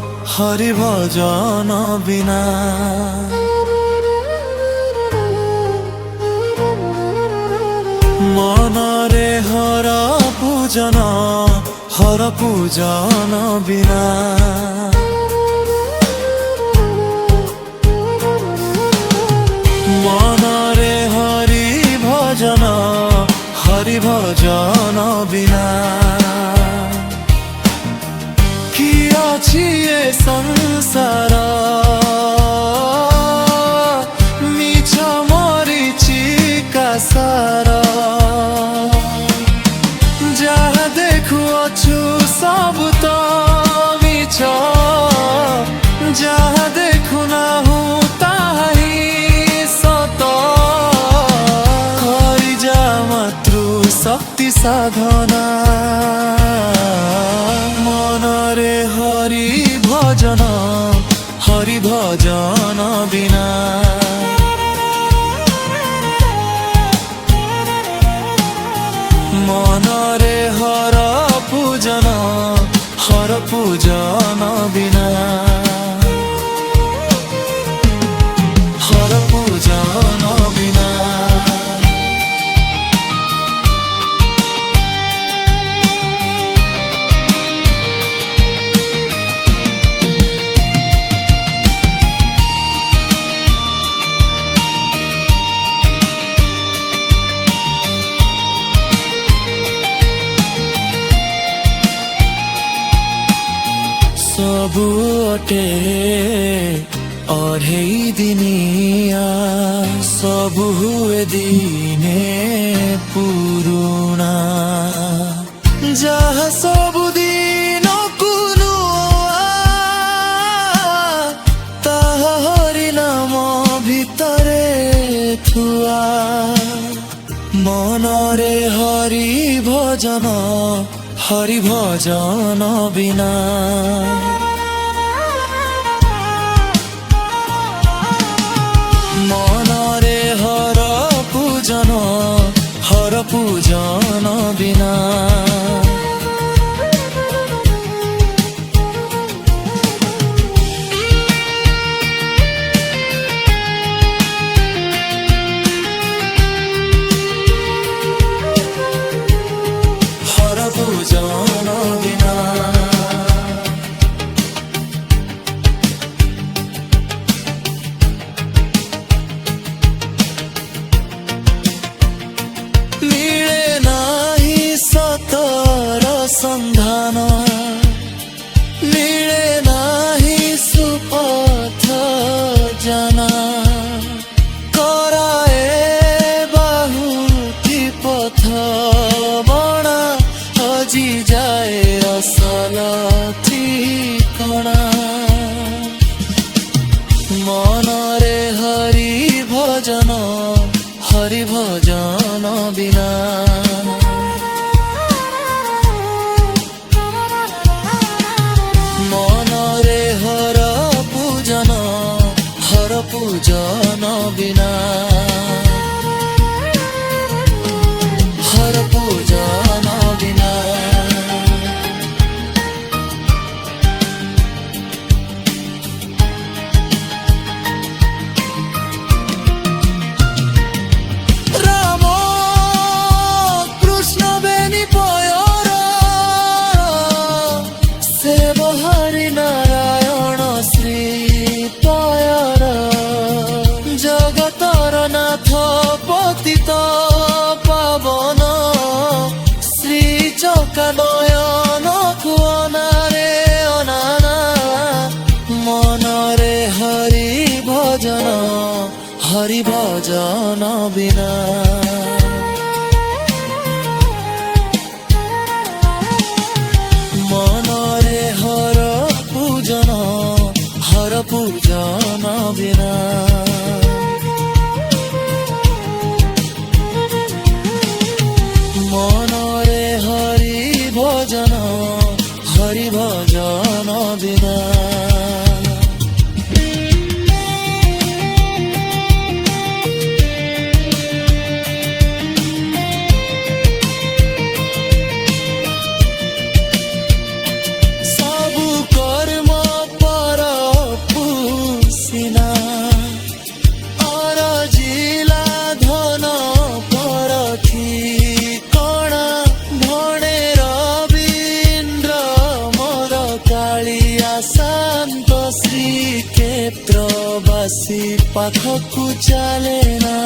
হরি ভজন বিনা। মনরে হর পূজন, হর পূজন বিনা। মনরে হরি ভজন, হরি ভজন বিনা। কি ଅଛି ଏ ସଂସାର, ମିଛ ମରିଚିକା ସାର। ଯାହା ଦେଖୁଅଛୁ ସବୁ ତ ମିଛ, ଯାହା ଦେଖୁନାହୁଁ ତାହା ହିଁ ସତ। କରିଯା ମାତୃ ଶକ୍ତି ସାଧନା, মনরে হরি ভজন, হরি ভজন বিনা। মনরে হর পূজন, হর পূজন বিনা। হর পূজন বিনা। सबु अटे अढ़ेई दिनिया, सबु हुए दिने पुरुणा। जहा सबु दिन कुनु ताहा हरि नाम भितरे थुआ। मनरे हरि भजन, हरि भजन बिना। মনরে হর পূজন, হর পূজন বিনা। হর পূজন বিনা। মিলে নাহি সতর সন্ধান, মিলে নাহি সুপথ জানা। কৰায়ে বাহুতি পথ বনা, হজি যায় অসল ঠিকনা। মনরে হরি ভজন, হরি ভজন বিনা। মনরে হর পূজন, হর পূজন বিনা। হর পূজন বিনা। পতিত পাবন শ্রী চকানয়ন কুয়নারে অনানা। মনরে হরি ভজন, হরি ভজন বিনা। মনরে হর পূজন, হর পূজন বিনা। মনরে হরি ভজন, হরি ভজন বিনা। ଶ୍ରୀକ୍ଷେତ୍ରବାସୀ ପାଖକୁ ଚାଲେ ନା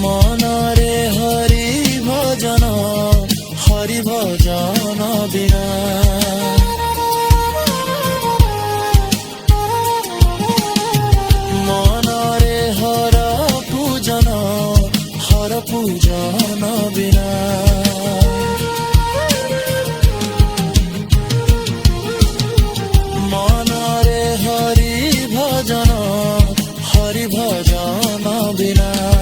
ମନରେ ହରି ଭଜନ ବିନା ମନରେ ହର ପୂଜନ ବିନା ମନରେ ହରି ଭଜନ ବିନା